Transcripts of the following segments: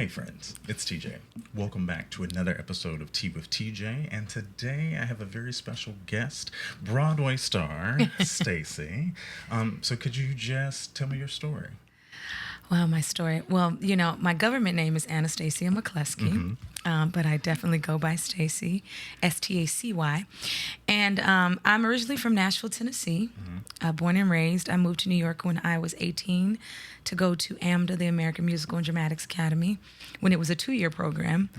Hey friends, it's TJ. Welcome back to another episode of Tea with TJ, and today I have a very special guest, Broadway star Stacey. So could you just tell me your story? Well, my story. Well, you know, my government name is Anastacia Mccleskey, but I definitely go by Stacey, Stacy. And I'm originally from Nashville, Tennessee, born and raised. I moved to New York when I was 18 to go to AMDA, the American Musical and Dramatics Academy, when it was a 2-year program.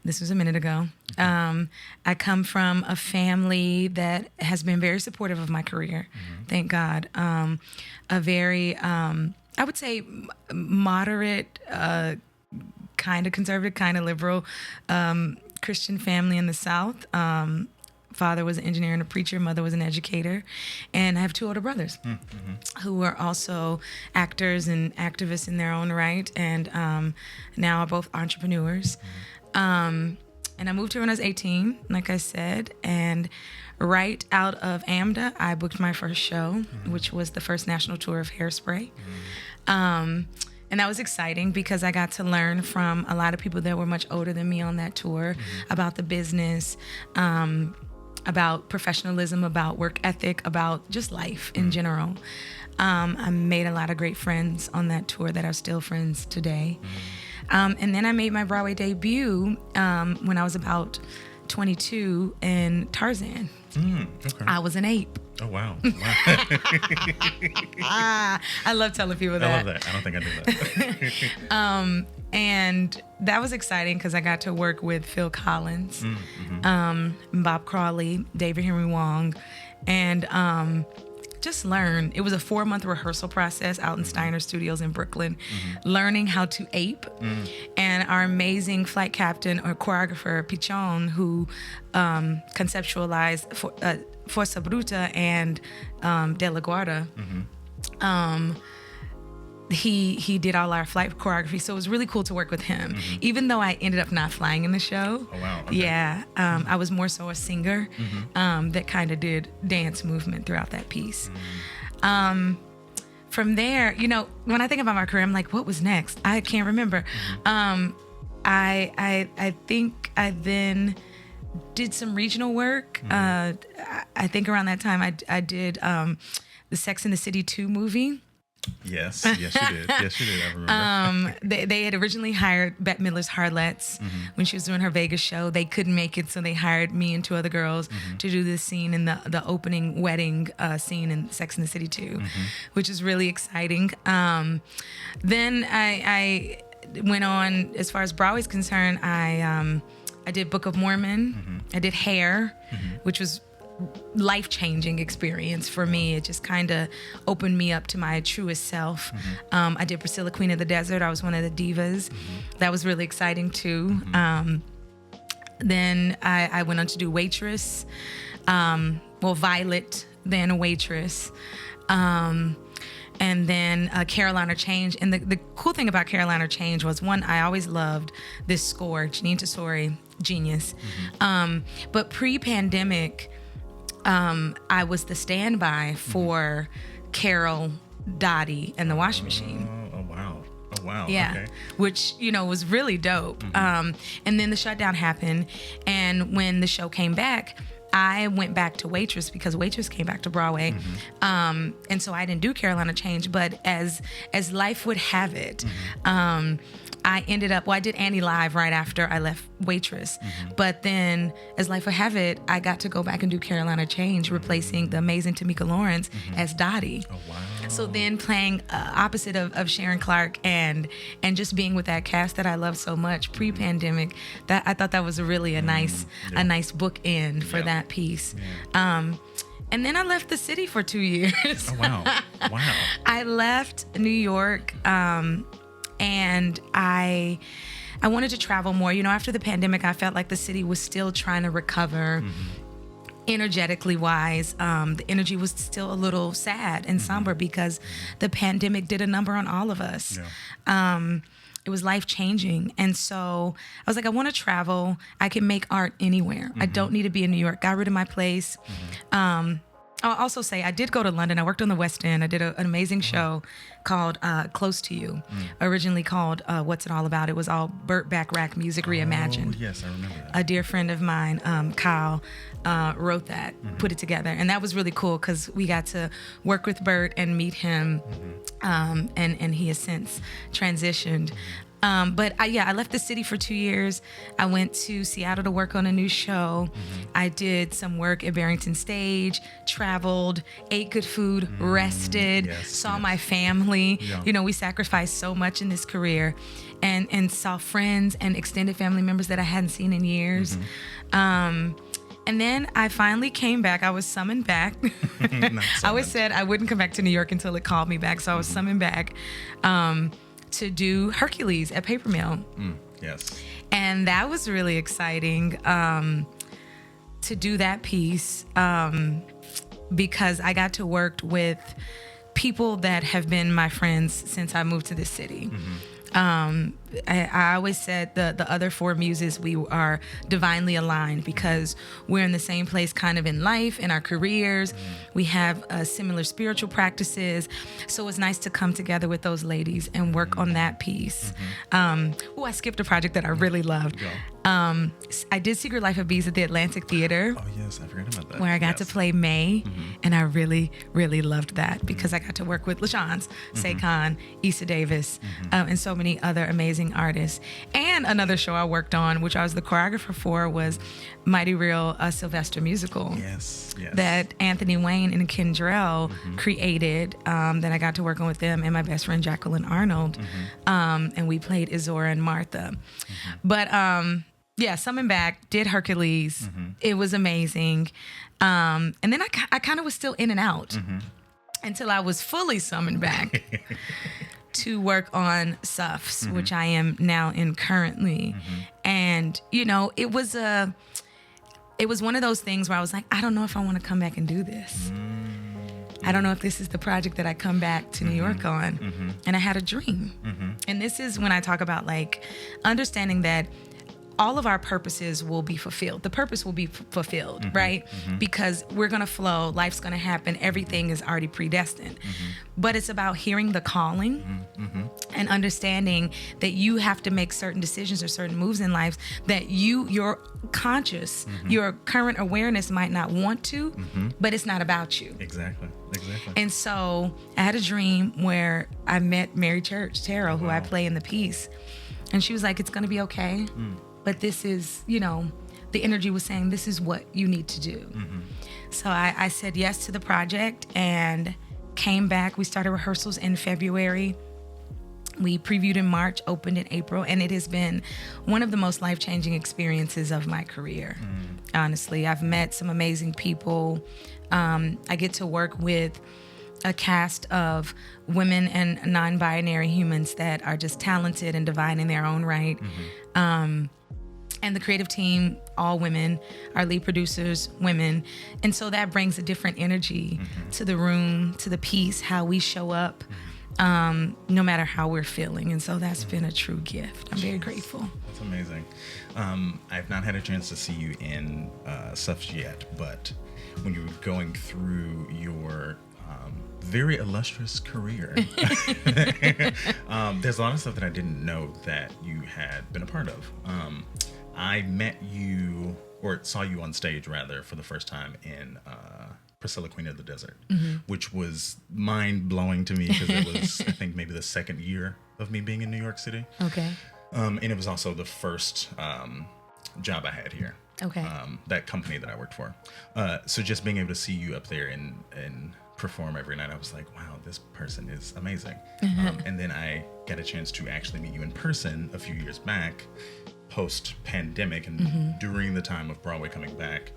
This was a minute ago. I come from a family that has been very supportive of my career, thank God. A very... I would say moderate, kind of conservative, kind of liberal Christian family in the South. Father was an engineer and a preacher. Mother was an educator. And I have 2 older brothers who are also actors and activists in their own right, and now are both entrepreneurs. And I moved here when I was 18, like I said, and right out of AMDA, I booked my first show, which was the first national tour of Hairspray. And that was exciting because I got to learn from a lot of people that were much older than me on that tour about the business, about professionalism, about work ethic, about just life in general. I made a lot of great friends on that tour that are still friends today. And then I made my Broadway debut when I was about 22 in Tarzan. Okay. I was an ape. Oh, wow. I love telling people that. I love that. I don't think I knew that. And that was exciting because I got to work with Phil Collins, Bob Crawley, David Henry Wong, and just learn. It was a 4-month rehearsal process out in Steiner Studios in Brooklyn, learning how to ape. And our amazing flight captain or choreographer, Pichon, who conceptualized Forza Bruta and De La Guarda, he did all our flight choreography, so it was really cool to work with him. Even though I ended up not flying in the show. Oh, wow. Okay. Yeah, I was more so a singer that kind of did dance movement throughout that piece. From there, you know, when I think about my career, I'm like, what was next? I can't remember. I think I then did some regional work. I think around that time I did the Sex and the City 2 movie. Yes, you did. Yes, you did. I remember. They had originally hired Bette Midler's Harlettes when she was doing her Vegas show. They couldn't make it, so they hired me and 2 other girls to do this scene in the opening wedding scene in Sex and the City 2, which is really exciting. Then I went on, as far as Broadway's concerned, I did Book of Mormon. I did Hair, which was life-changing experience for me. It just kind of opened me up to my truest self. I did Priscilla, Queen of the Desert. I was one of the divas. That was really exciting too. Then I went on to do Waitress. Violet, then a Waitress. And then Carolina Change. And the cool thing about Carolina Change was, one, I always loved this score, Janine Tesori, genius. But pre-pandemic, I was the standby for Carol, Dottie, and the Washing Machine. Oh, wow. Yeah, Okay. which, you know, was really dope. And then the shutdown happened. And when the show came back, I went back to Waitress because Waitress came back to Broadway. And so I didn't do Carolina Change. But as life would have it, I ended up, I did Annie Live right after I left Waitress. But then, as life would have it, I got to go back and do Carolina Change, replacing the amazing Tamika Lawrence as Dottie. Oh, wow. So then playing opposite of Sharon Clark and just being with that cast that I love so much pre-pandemic, that I thought that was really a nice bookend for that piece. And then I left the city for 2 years. Oh, wow. Wow. I left New York, and I wanted to travel more. You know, after the pandemic, I felt like the city was still trying to recover. Energetically wise, the energy was still a little sad and somber because the pandemic did a number on all of us. It was life-changing. And so I was like, I want to travel. I can make art anywhere. I don't need to be in New York. Got rid of my place. I'll also say I did go to London. I worked on the West End. I did an amazing show called Close to You, originally called What's It All About? It was all Burt Bacharach music reimagined. Oh, yes, I remember that. A dear friend of mine, Kyle, wrote that, put it together. And that was really cool because we got to work with Burt and meet him. And he has since transitioned. But I left the city for 2 years. I went to Seattle to work on a new show. I did some work at Barrington Stage, traveled, ate good food, rested, saw my family. Yeah. You know, we sacrificed so much in this career and saw friends and extended family members that I hadn't seen in years. And then I finally came back. I was summoned back. I always said I wouldn't come back to New York until it called me back. So I was summoned back to do Hercules at Paper Mill. Yes. And that was really exciting to do that piece because I got to work with people that have been my friends since I moved to this city. I always said the other four muses, we are divinely aligned because we're in the same place kind of in life, in our careers. We have similar spiritual practices. So it's nice to come together with those ladies and work on that piece. I skipped a project that I really loved. I did Secret Life of Bees at the Atlantic Theater. Oh, yes, I forgot about that. Where I got to play May, and I really, really loved that because I got to work with LaShawns, Saquon, Issa Davis, and so many other amazing artists. And another show I worked on, which I was the choreographer for, was Mighty Real Sylvester musical. Yes. That Anthony Wayne and Ken Drell created. That I got to work on with them and my best friend Jacqueline Arnold, and we played Izora and Martha. But summoned back, did Hercules. It was amazing. And then I kind of was still in and out until I was fully summoned back to work on Suffs, which I am now in currently. And, you know, it was one of those things where I was like, I don't know if I want to come back and do this. I don't know if this is the project that I come back to New York on. And I had a dream. And this is when I talk about like understanding that all of our purposes will be fulfilled. The purpose will be fulfilled, right? Because we're going to flow. Life's going to happen. Everything is already predestined. But it's about hearing the calling and understanding that you have to make certain decisions or certain moves in life that your conscious, your current awareness might not want to, but it's not about you. Exactly. And so I had a dream where I met Mary Church Terrell, who I play in the piece. And she was like, it's going to be okay. But this is, you know, the energy was saying this is what you need to do. So I said yes to the project and came back. We started rehearsals in February. We previewed in March, opened in April, and it has been one of the most life-changing experiences of my career. Honestly, I've met some amazing people. I get to work with a cast of women and non-binary humans that are just talented and divine in their own right. And the creative team, all women, our lead producers, women. And so that brings a different energy to the room, to the piece, how we show up, no matter how we're feeling. And so that's been a true gift. I'm very grateful. That's amazing. I've not had a chance to see you in Suffs yet, but when you were going through your very illustrious career, there's a lot of stuff that I didn't know that you had been a part of. I met you, or saw you on stage rather, for the first time in Priscilla, Queen of the Desert, which was mind-blowing to me because it was, I think, maybe the second year of me being in New York City. Okay. And it was also the first job I had here. Okay. That company that I worked for. So just being able to see you up there and perform every night, I was like, wow, this person is amazing. And then I got a chance to actually meet you in person a few years back, post-pandemic, and during the time of Broadway coming back,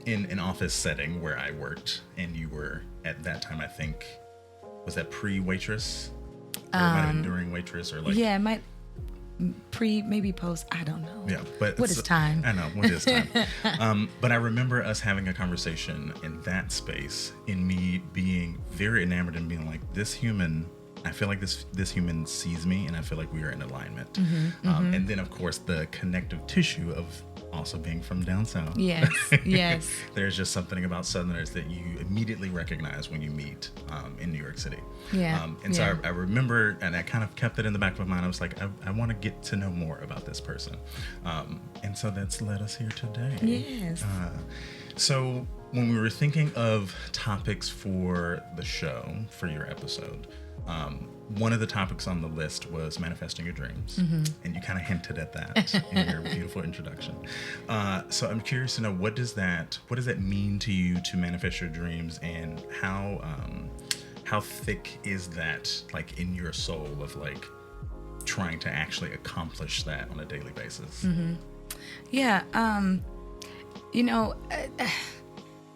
in an office setting where I worked, and you were, at that time, I think, was that pre-waitress? Or it might have been during waitress, or like... Yeah, it might... maybe post, I don't know. Yeah, but what is time? I know, what is time? But I remember us having a conversation in that space, in me being very enamored and being like, this human, I feel like this human sees me, and I feel like we are in alignment. And then, of course, the connective tissue of Also being from down south. Yes, yes. There's just something about Southerners that you immediately recognize when you meet in New York City. Yeah. So I remember, and I kind of kept it in the back of my mind. I was like, I want to get to know more about this person. And so that's led us here today. Yes. So when we were thinking of topics for the show, for your episode, one of the topics on the list was manifesting your dreams. And you kind of hinted at that in your beautiful introduction. So I'm curious to know, what does that mean to you to manifest your dreams, and how thick is that, like, in your soul of like trying to actually accomplish that on a daily basis? Yeah.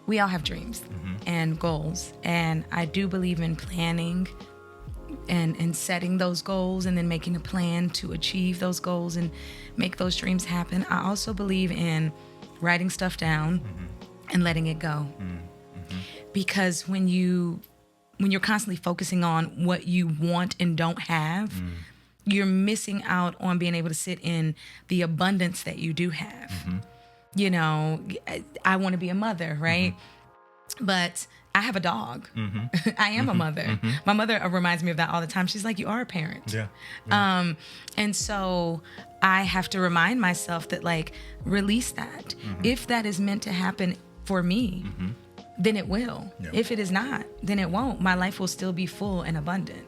We all have dreams and goals, and I do believe in planning and setting those goals, and then making a plan to achieve those goals and make those dreams happen. I also believe in writing stuff down and letting it go. Because when you're constantly focusing on what you want and don't have, you're missing out on being able to sit in the abundance that you do have. I want to be a mother, right? But I have a dog. I am a mother. My mother reminds me of that all the time. She's like, you are a parent. Yeah. And so I have to remind myself that, like, release that. If that is meant to happen for me, then it will. Yep. If it is not, then it won't. My life will still be full and abundant.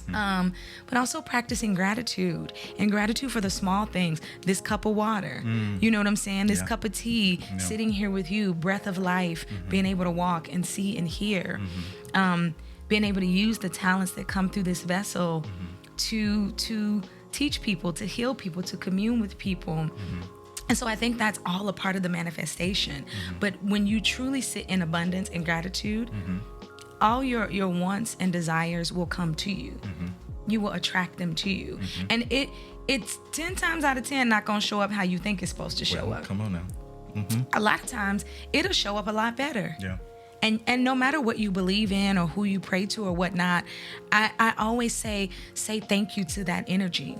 But also practicing gratitude, and gratitude for the small things. This cup of water, you know what I'm saying? This cup of tea, sitting here with you, breath of life, being able to walk and see and hear, being able to use the talents that come through this vessel to teach people, to heal people, to commune with people. And so I think that's all a part of the manifestation. But when you truly sit in abundance and gratitude, all your wants and desires will come to you. You will attract them to you. And it's 10 times out of 10 not going to show up how you think it's supposed to show up. Come on now. A lot of times it'll show up a lot better. Yeah. And no matter what you believe in or who you pray to or whatnot, I always say thank you to that energy.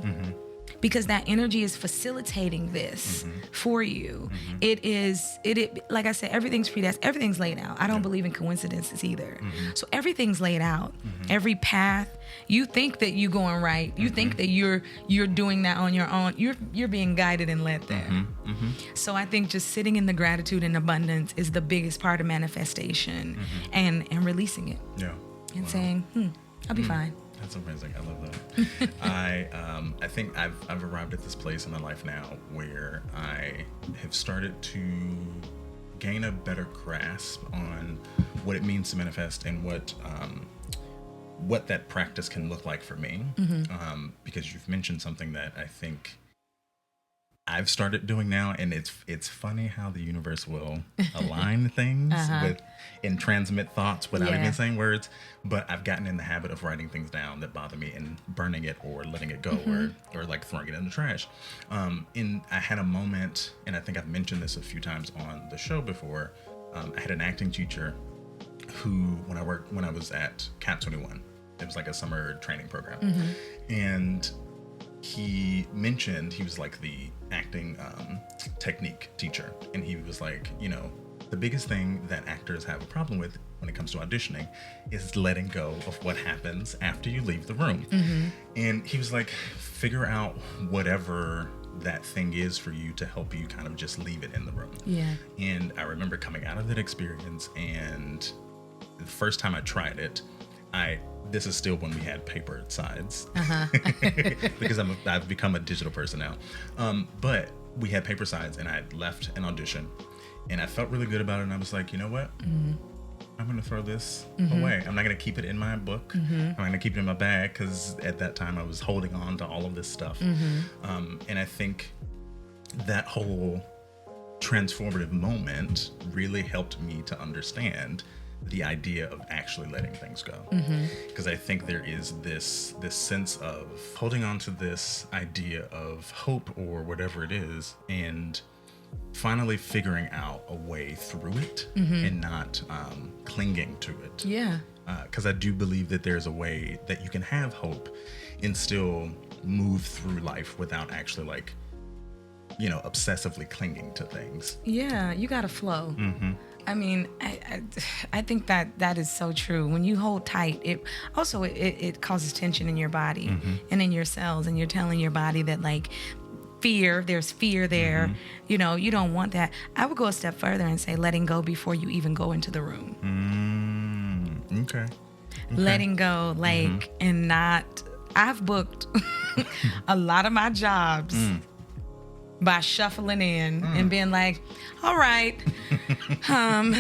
Because that energy is facilitating this for you. It like I said, everything's predestined. Everything's laid out. I don't believe in coincidences either. So everything's laid out. Every path. You think that you're going right. You think that you're doing that on your own. You're being guided and led there. So I think just sitting in the gratitude and abundance is the biggest part of manifestation, and releasing it. Yeah. And saying, I'll be fine. That's amazing. I love that. I think I've arrived at this place in my life now where I have started to gain a better grasp on what it means to manifest, and what that practice can look like for me. Because you've mentioned something that I think I've started doing now, and it's funny how the universe will align things and transmit thoughts without even saying words. But I've gotten in the habit of writing things down that bother me and burning it or letting it go, or like throwing it in the trash. I had a moment, and I think I've mentioned this a few times on the show before. I had an acting teacher who, when I was at Cap 21, it was like a summer training program, and he mentioned, he was like the acting technique teacher, and he was like, the biggest thing that actors have a problem with when it comes to auditioning is letting go of what happens after you leave the room. And he was like, figure out whatever that thing is for you to help you kind of just leave it in the room. And I remember coming out of that experience, and the first time I tried it, this is still when we had paper sides, because I've become a digital person now. But we had paper sides, and I left an audition, and I felt really good about it. And I was like, you know what? I'm going to throw this away. I'm not going to keep it in my book. I'm going to keep it in my bag, because at that time I was holding on to all of this stuff. And I think that whole transformative moment really helped me to understand the idea of actually letting things go. Because I think there is this sense of holding on to this idea of hope or whatever it is, and finally figuring out a way through it, and not clinging to it. Because I do believe that there's a way that you can have hope and still move through life without actually like obsessively clinging to things. Yeah, you got to flow. I mean, I think that is so true. When you hold tight, it causes tension in your body and in your cells, and you're telling your body that, like, there's fear there. You don't want that. I would go a step further and say letting go before you even go into the room. Okay. Letting go, like, and not, I've booked a lot of my jobs by shuffling in and being like, all right, and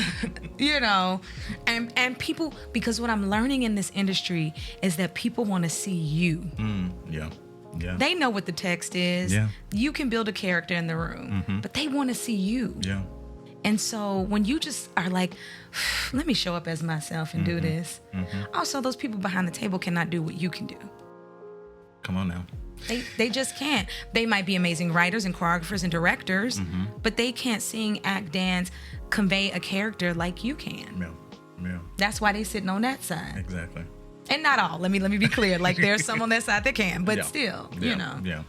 people, because what I'm learning in this industry is that people want to see you. Yeah. They know what the text is. Yeah. You can build a character in the room, but they want to see you. Yeah. And so when you just are like, let me show up as myself and do this. Also, those people behind the table cannot do what you can do. Come on now. They just can't. They might be amazing writers and choreographers and directors, but they can't sing, act, dance, convey a character like you can. Yeah. That's why they sitting on that side. Exactly. And not all. Let me be clear. Like, there's some on that side that can, but still, Yeah.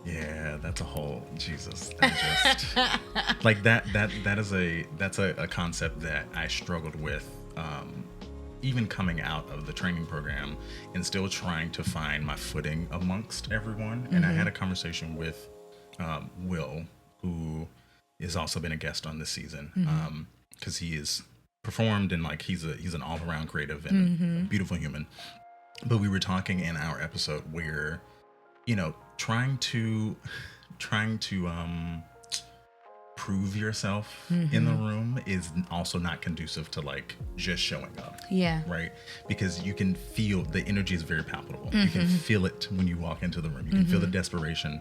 Yeah, that's a whole Jesus. Just like that's a concept that I struggled with, even coming out of the training program and still trying to find my footing amongst everyone. And I had a conversation with Will, who has also been a guest on this season, because he is performed and, like, he's an all-around creative and a beautiful human. But we were talking in our episode where, trying to prove yourself in the room is also not conducive to, like, just showing up. Yeah. Right? Because you can feel the energy is very palpable. You can feel it when you walk into the room. You can feel the desperation.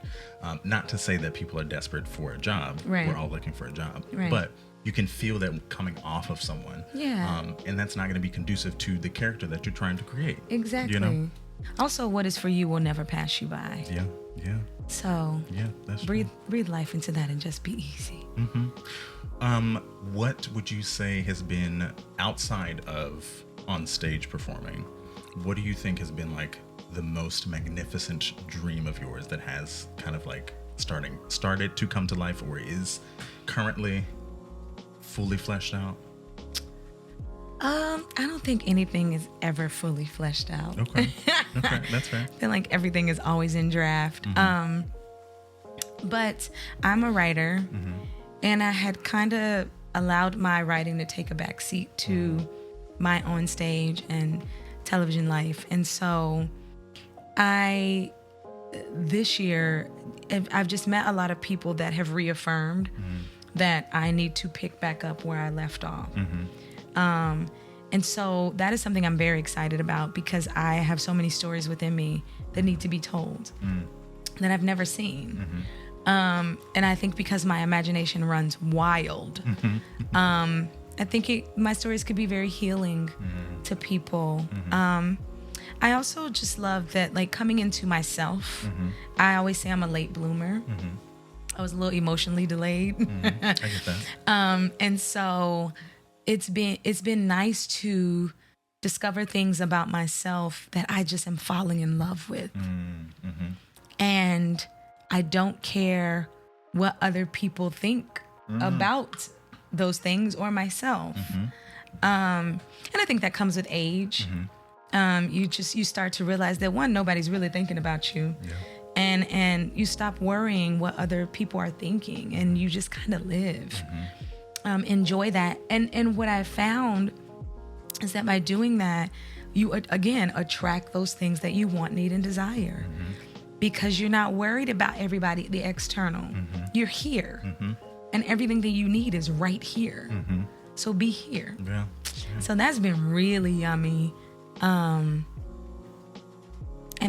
Not to say that people are desperate for a job. Right. We're all looking for a job. Right. But you can feel that coming off of someone. Yeah. And that's not going to be conducive to the character that you're trying to create. Exactly. Also, what is for you will never pass you by. Yeah. So That's breathe life into that and just be easy. What would you say has been, outside of on stage performing, what do you think has been, like, the most magnificent dream of yours that has kind of, like, started to come to life, or is currently fully fleshed out? I don't think anything is ever fully fleshed out. Okay, that's fair. I feel like everything is always in draft. But I'm a writer, and I had kind of allowed my writing to take a back seat to my on stage and television life. And so this year, I've just met a lot of people that have reaffirmed that I need to pick back up where I left off. And so that is something I'm very excited about, because I have so many stories within me that need to be told that I've never seen. And I think because my imagination runs wild, I think my stories could be very healing to people. I also just love that, like, coming into myself, I always say I'm a late bloomer. I was a little emotionally delayed. I get that. And so it's been nice to discover things about myself that I just am falling in love with. And I don't care what other people think about those things or myself. And I think that comes with age. You start to realize that, one, nobody's really thinking about you. And you stop worrying what other people are thinking, and you just kind of live. Enjoy that. And what I found is that by doing that, you again attract those things that you want, need, and desire, because you're not worried about everybody, the external. You're here, and everything that you need is right here. So be here. So that's been really yummy. And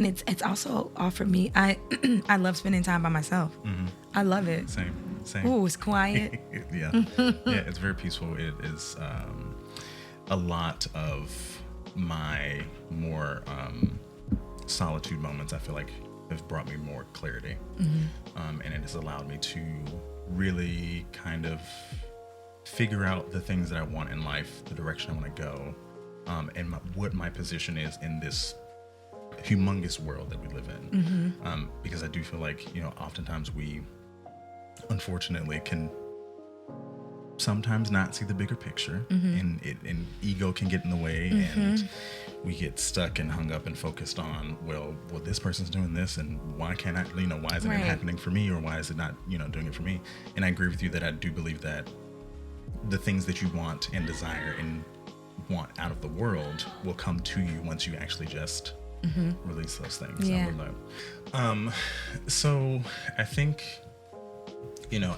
it's also offered me, I love spending time by myself. I love it. Same. Ooh, it's quiet. Yeah, it's very peaceful. It is a lot of my more solitude moments, I feel like, have brought me more clarity. And it has allowed me to really kind of figure out the things that I want in life, the direction I want to go, and what my position is in this humongous world that we live in. Because I do feel like, oftentimes we unfortunately can sometimes not see the bigger picture, and ego can get in the way, and we get stuck and hung up and focused on, well, this person's doing this, and why can't I, why isn't it happening for me, or why is it not, doing it for me? And I agree with you that I do believe that the things that you want and desire and want out of the world will come to you once you actually just release those things. Yeah. I would love. So I think,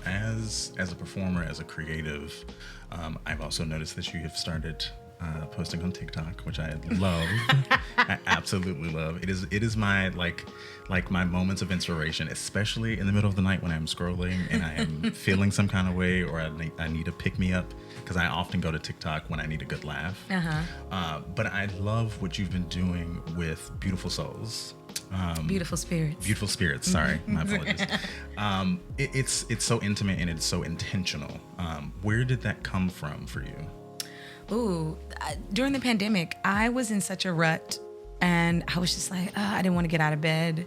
as a performer, as a creative, I've also noticed that you have started posting on TikTok, which I love. I absolutely love. It is my like my moments of inspiration, especially in the middle of the night when I'm scrolling and I am feeling some kind of way, or I need to pick me up, because I often go to TikTok when I need a good laugh. But I love what you've been doing with Beautiful Souls. Beautiful Spirits. Beautiful Spirits. Sorry, my apologies. It's so intimate and it's so intentional. Where did that come from for you? Ooh, during the pandemic, I was in such a rut, and I was just like, I didn't want to get out of bed.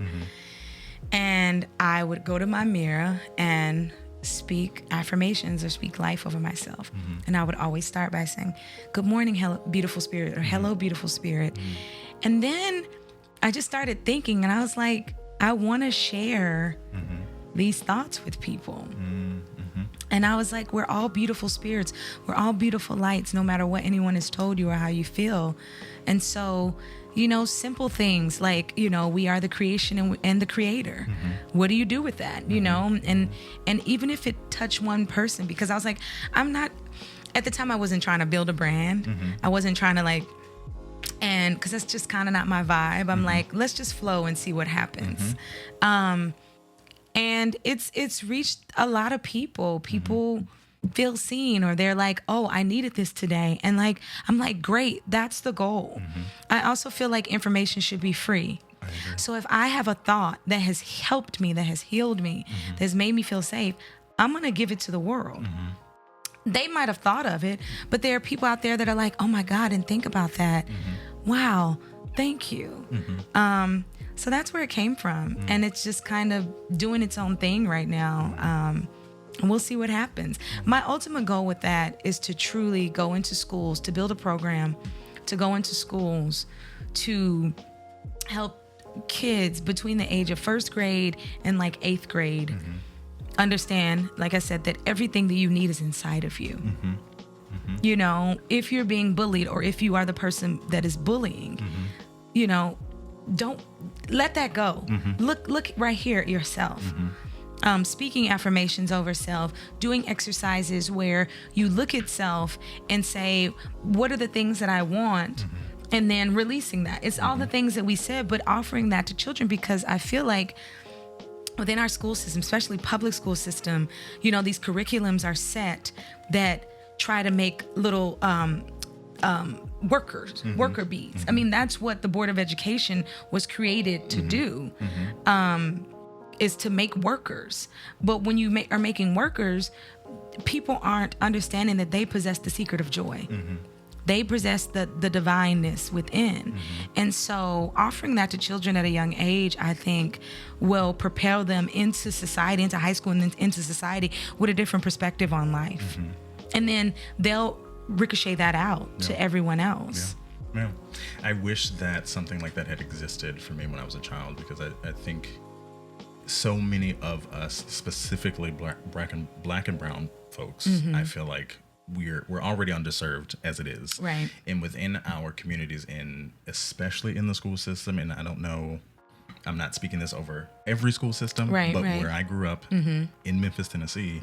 And I would go to my mirror and speak affirmations or speak life over myself. And I would always start by saying, good morning, hello, beautiful spirit, or hello, beautiful spirit. And then I just started thinking, and I was like, I want to share these thoughts with people. And I was like, we're all beautiful spirits. We're all beautiful lights, no matter what anyone has told you or how you feel. And so, simple things like, we are the creation and the creator. What do you do with that? And even if it touched one person, because I was like, at the time I wasn't trying to build a brand. I wasn't trying to and because that's just kind of not my vibe. I'm like, let's just flow and see what happens. And it's reached a lot of people. People feel seen, or they're like, oh, I needed this today. And I'm like, great, that's the goal. I also feel like information should be free. So if I have a thought that has helped me, that has healed me, that has made me feel safe, I'm going to give it to the world. They might have thought of it, but there are people out there that are like, oh my God, and think about that. Wow, thank you. So that's where it came from. And it's just kind of doing its own thing right now. And we'll see what happens. My ultimate goal with that is to truly go into schools, to build a program, to go into schools, to help kids between the age of first grade and eighth grade understand, like I said, that everything that you need is inside of you. If you're being bullied, or if you are the person that is bullying, don't let that go. Look right here at yourself. Speaking affirmations over self, doing exercises where you look at self and say, what are the things that I want? And then releasing that. It's all the things that we said, but offering that to children, because I feel like within our school system, especially public school system, these curriculums are set that try to make little worker bees. I mean, that's what the Board of Education was created to do, is to make workers. But when you are making workers, people aren't understanding that they possess the secret of joy. They possess the divineness within. And so offering that to children at a young age, I think, will propel them into society, into high school, and then into society with a different perspective on life. And then they'll ricochet that out to everyone else. Yeah. I wish that something like that had existed for me when I was a child, because I think so many of us, specifically black and brown folks, I feel like we're already underserved as it is. Right. And within our communities, and especially in the school system, and I don't know, I'm not speaking this over every school system, but where I grew up in Memphis, Tennessee,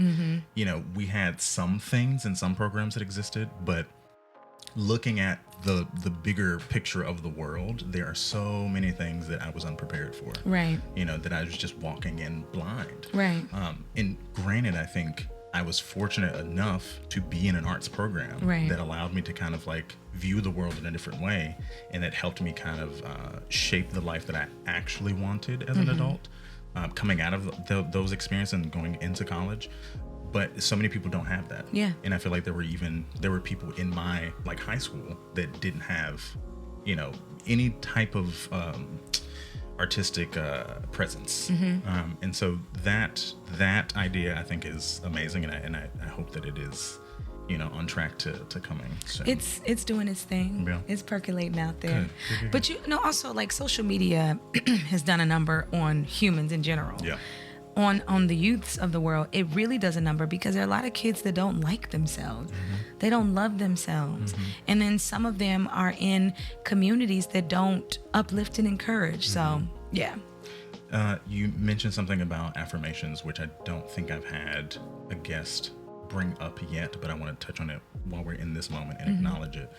we had some things and some programs that existed, but looking at the bigger picture of the world, there are so many things that I was unprepared for. Right. That I was just walking in blind. Right. And granted, I think I was fortunate enough to be in an arts program that allowed me to kind of view the world in a different way, and that helped me kind of shape the life that I actually wanted as an adult, coming out of those experiences and going into college. But so many people don't have that. Yeah. And I feel like there were people in my high school that didn't have, any type of artistic presence. And so that idea I think is amazing, and I hope that it is, on track to coming soon. It's doing its thing. Yeah. It's percolating out there. Good. But also like social media has done a number on humans in general. Yeah. On the youths of the world, it really does a number, because there are a lot of kids that don't like themselves. They don't love themselves. And then some of them are in communities that don't uplift and encourage. So, yeah. You mentioned something about affirmations, which I don't think I've had a guest bring up yet, but I want to touch on it while we're in this moment and acknowledge it.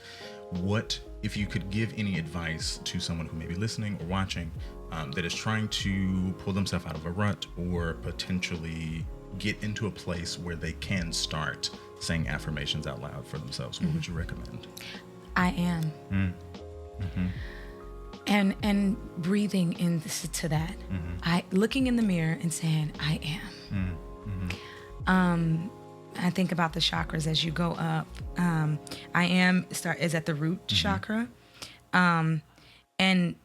What, if you could give any advice to someone who may be listening or watching that is trying to pull themselves out of a rut or potentially get into a place where they can start saying affirmations out loud for themselves, what would you recommend? I am. And breathing into that. Looking in the mirror and saying, I am. I think about the chakras as you go up. I am is at the root chakra. And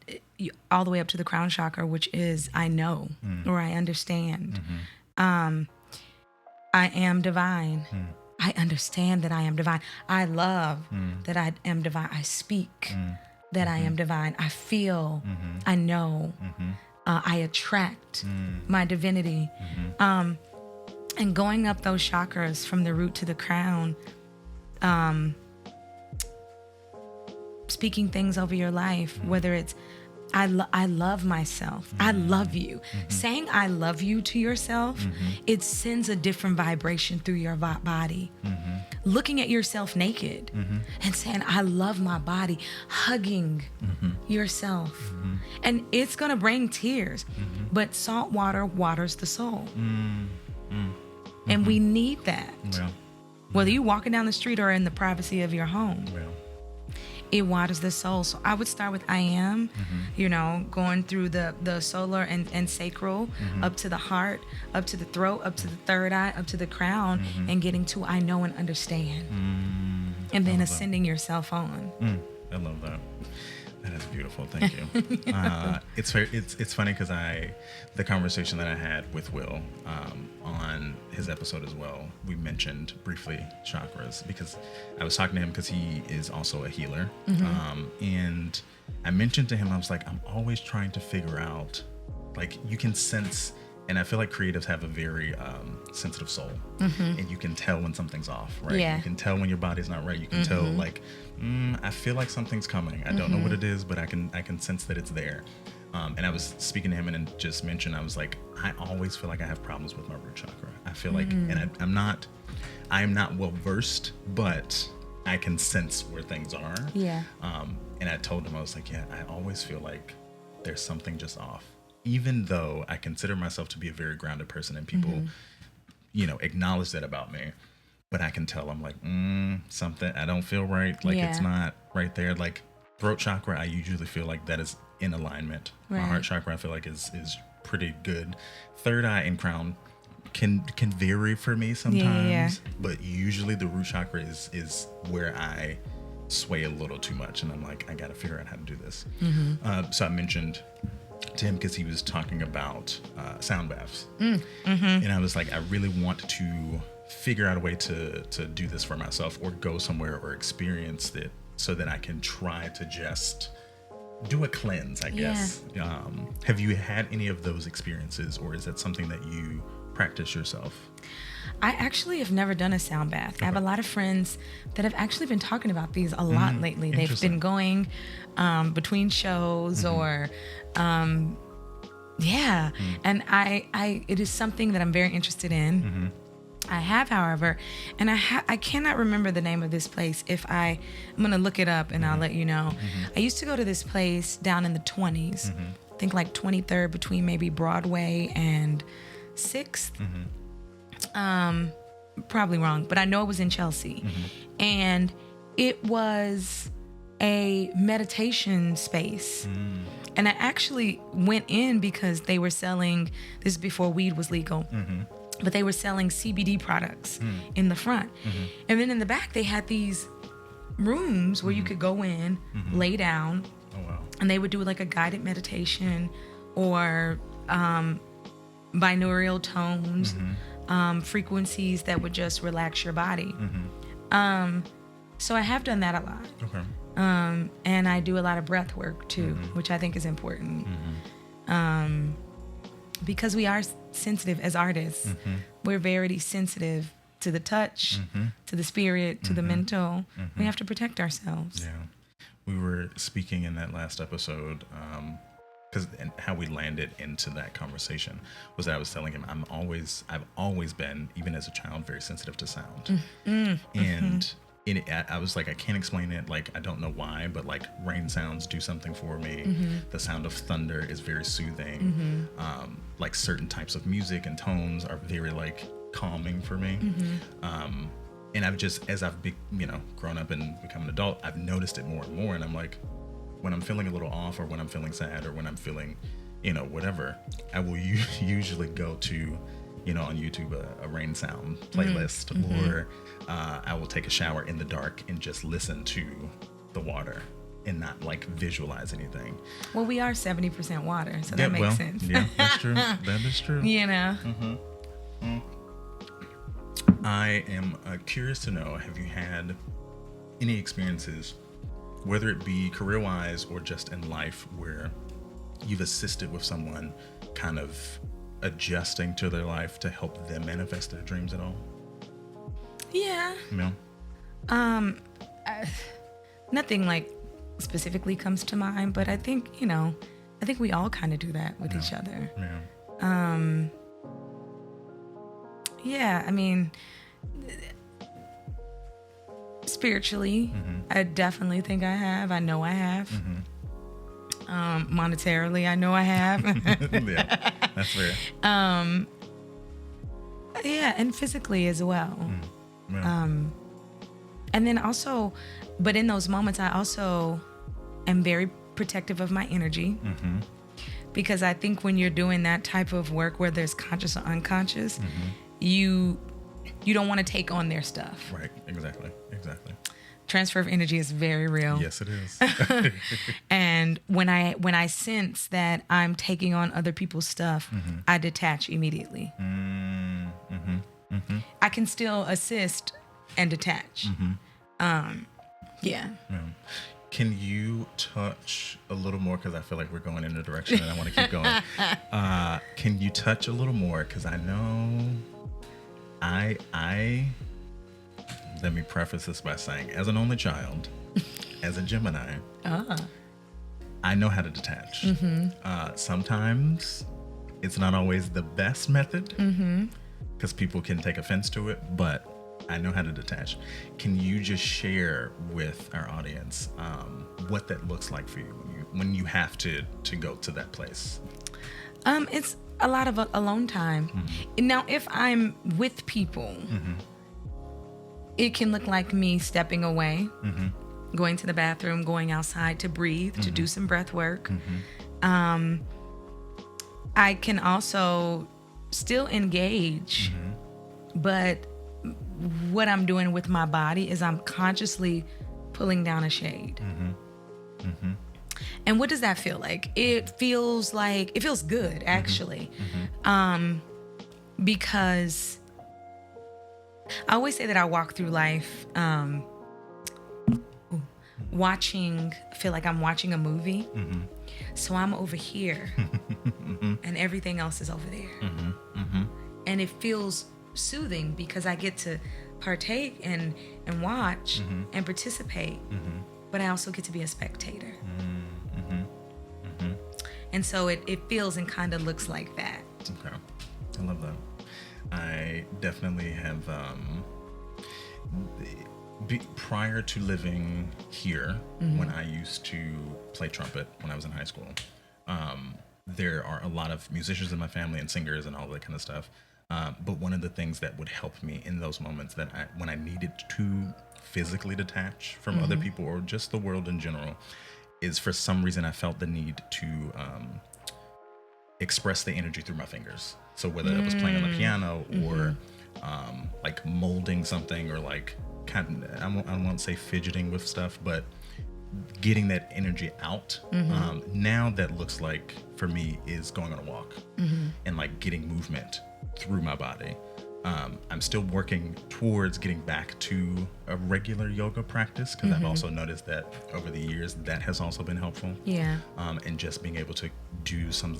all the way up to the crown chakra, which is I know, or I understand. I am divine. I understand that I am divine. I love that I am divine. I speak that I am divine. I feel, I know, I attract my divinity. And going up those chakras from the root to the crown, speaking things over your life, whether it's I love myself, I love you. Saying I love you to yourself, it sends a different vibration through your body. Looking at yourself naked and saying I love my body, hugging yourself. And it's gonna bring tears, but salt water waters the soul. And we need that. Well, whether you're walking down the street or in the privacy of your home. It waters the soul. So I would start with I am, going through the solar and sacral, up to the heart, up to the throat, up to the third eye, up to the crown, and getting to I know and understand. And then ascending yourself on. I love that. That is beautiful. Thank you. It's funny because the conversation that I had with Will on his episode as well, we mentioned briefly chakras, because I was talking to him because he is also a healer. And I mentioned to him, I was like, I'm always trying to figure out, like, you can sense, and I feel like creatives have a very sensitive soul, and you can tell when something's off, right? Yeah. You can tell when your body's not right. You can tell, like, I feel like something's coming. I don't know what it is, but I can sense that it's there. And I was speaking to him and just mentioned, I was like, I always feel like I have problems with my root chakra. I feel like, and I'm not well versed, but I can sense where things are. Yeah. And I told him, I was like, yeah, I always feel like there's something just off. Even though I consider myself to be a very grounded person, and people, acknowledge that about me, but I can tell, I'm like, something, I don't feel right. Like, it's not right there. Like, throat chakra, I usually feel like that is in alignment. Right. My heart chakra, I feel like is pretty good. Third eye and crown can vary for me sometimes, but usually the root chakra is where I sway a little too much, and I'm like, I gotta figure out how to do this. So I mentioned to him, because he was talking about sound baths, and I was like, I really want to figure out a way to do this for myself, or go somewhere or experience it, so that I can try to just do a cleanse, I guess. Have you had any of those experiences, or is that something that you practice yourself? I actually have never done a sound bath. I have a lot of friends that have actually been talking about these a lot lately. They've been going between shows or and I it is something that I'm very interested in. I have, however, and I cannot remember the name of this place. I'm gonna look it up and I'll let you know. I used to go to this place down in the 20s, I think like 23rd, between maybe Broadway and 6th. Probably wrong, but I know it was in Chelsea. And it was a meditation space. And I actually went in because they were selling, this is before weed was legal, but they were selling CBD products in the front. And then in the back, they had these rooms where you could go in, lay down, and they would do like a guided meditation or binaural tones, frequencies that would just relax your body. So I have done that a lot. Okay. And I do a lot of breath work too, which I think is important. Because we are sensitive as artists. We're very sensitive to the touch, to the spirit, to the mental. We have to protect ourselves. Yeah. We were speaking in that last episode, and how we landed into that conversation was that I was telling him I've always been, even as a child, very sensitive to sound. And I was like, I can't explain it. Like, I don't know why, but like rain sounds do something for me. The sound of thunder is very soothing. Like certain types of music and tones are very like calming for me. And I've just, as I've grown up and become an adult, I've noticed it more and more. And I'm like, when I'm feeling a little off, or when I'm feeling sad, or when I'm feeling, whatever, I will usually go to, on YouTube, a rain sound playlist, or I will take a shower in the dark and just listen to the water and not like visualize anything. Well, we are 70% water, so that makes sense. Yeah, that's true. That is true. I am curious to know, have you had any experiences, whether it be career-wise or just in life, where you've assisted with someone kind of adjusting to their life to help them manifest their dreams at all? Yeah. No? Nothing like specifically comes to mind, but I think, I think we all kind of do that with each other. Yeah. Yeah, I mean, spiritually, I definitely think I have. I know I have. Monetarily, I know I have. Yeah, that's fair. Yeah, and physically as well. Yeah. And then also, but in those moments, I also am very protective of my energy. Because I think when you're doing that type of work where there's conscious or unconscious, you don't want to take on their stuff. Right, exactly. Transfer of energy is very real. Yes, it is. And when I sense that I'm taking on other people's stuff, I detach immediately. I can still assist and detach. Yeah. Can you touch a little more, because I feel like we're going in a direction and I want to keep going. Can you touch a little more, because I know let me preface this by saying, as an only child, as a Gemini, I know how to detach. Sometimes it's not always the best method, because people can take offense to it, but I know how to detach. Can you just share with our audience what that looks like for you when you have to go to that place? It's a lot of alone time. Now, if I'm with people, it can look like me stepping away, going to the bathroom, going outside to breathe, to do some breath work. I can also still engage, but what I'm doing with my body is I'm consciously pulling down a shade. And what does that feel like? It feels good, actually. Because I always say that I walk through life feel like I'm watching a movie. So I'm over here and everything else is over there. And it feels soothing because I get to partake and watch and participate, but I also get to be a spectator. And so it feels and kind of looks like that. Okay, I love that. I definitely have, prior to living here, when I used to play trumpet when I was in high school, there are a lot of musicians in my family and singers and all that kind of stuff. But one of the things that would help me in those moments when I needed to physically detach from other people or just the world in general, is for some reason I felt the need to express the energy through my fingers. So whether it was playing on the piano or like molding something, or like I won't say fidgeting with stuff, but getting that energy out. Now that looks like for me is going on a walk and like getting movement through my body. I'm still working towards getting back to a regular yoga practice because I've also noticed that over the years that has also been helpful. Yeah. And just being able to do some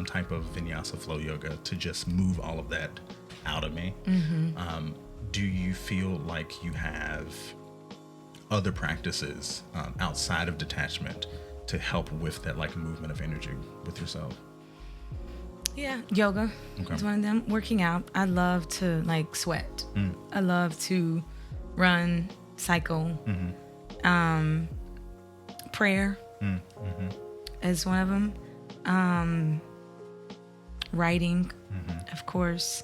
type of vinyasa flow yoga to just move all of that out of me. Do you feel like you have other practices outside of detachment to help with that like movement of energy with yourself? Yeah, yoga is one of them. Working out, I love to like sweat. I love to run, cycle. Prayer is one of them. Writing, of course,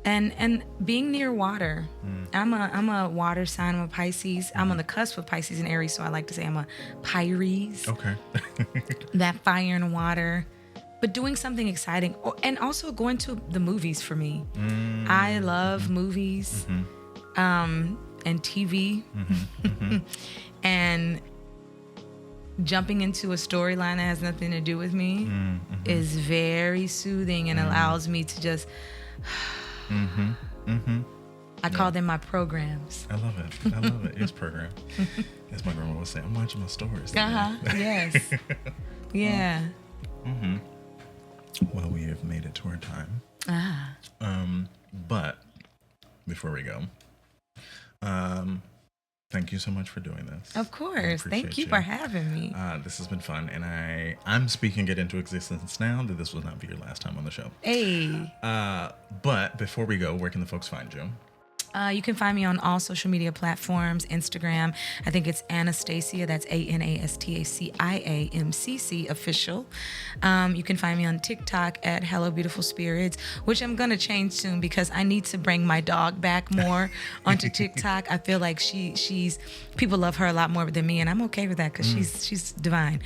and being near water. I'm a water sign. I'm a Pisces. I'm on the cusp of Pisces and Aries, so I like to say I'm a Pyres. Okay. That fire and water. But doing something exciting, and also going to the movies for me. I love movies and TV, and jumping into a storyline that has nothing to do with me is very soothing and allows me to just. I call them my programs. I love it. I love it. It's program. As my grandma would say, I'm watching my stories. Yes. Yeah. Well, we have made it to our time. But before we go, thank you so much for doing this. Of course. Thank you for having me. This has been fun, and I'm speaking it into existence now that this will not be your last time on the show. Hey. But before we go, where can the folks find you? You can find me on all social media platforms. Instagram, I think it's Anastacia, that's ANASTACIAMCC official. You can find me on TikTok at Hello Beautiful Spirits, which I'm going to change soon because I need to bring my dog back more onto TikTok. I feel like she's people love her a lot more than me, and I'm okay with that because she's divine.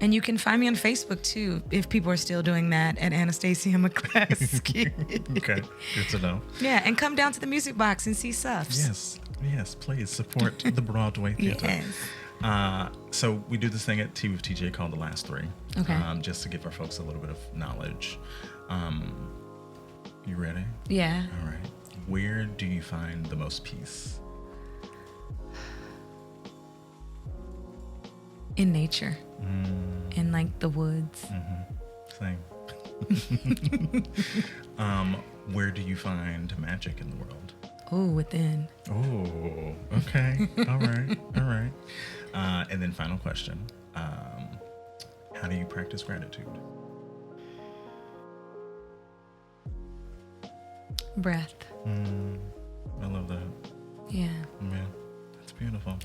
And you can find me on Facebook too, if people are still doing that, at Anastacia Mccleskey. Okay, good to know. Yeah, and come down to the Music Box and see Suffs. Yes, please support the Broadway Theater. Yes. So we do this thing at Tea with TJ called The Last Three. Okay. Just to give our folks a little bit of knowledge. You ready? Yeah. All right. Where do you find the most peace? In nature. In like the woods. Same. Where do you find magic in the world? Oh, within. Oh, okay. All right. And then final question. How do you practice gratitude? Breath. I love that. Yeah. Man, that's beautiful.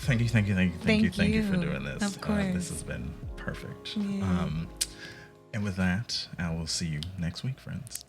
Thank you for doing this. Of course. This has been perfect. Yeah. And with that, I will see you next week, friends.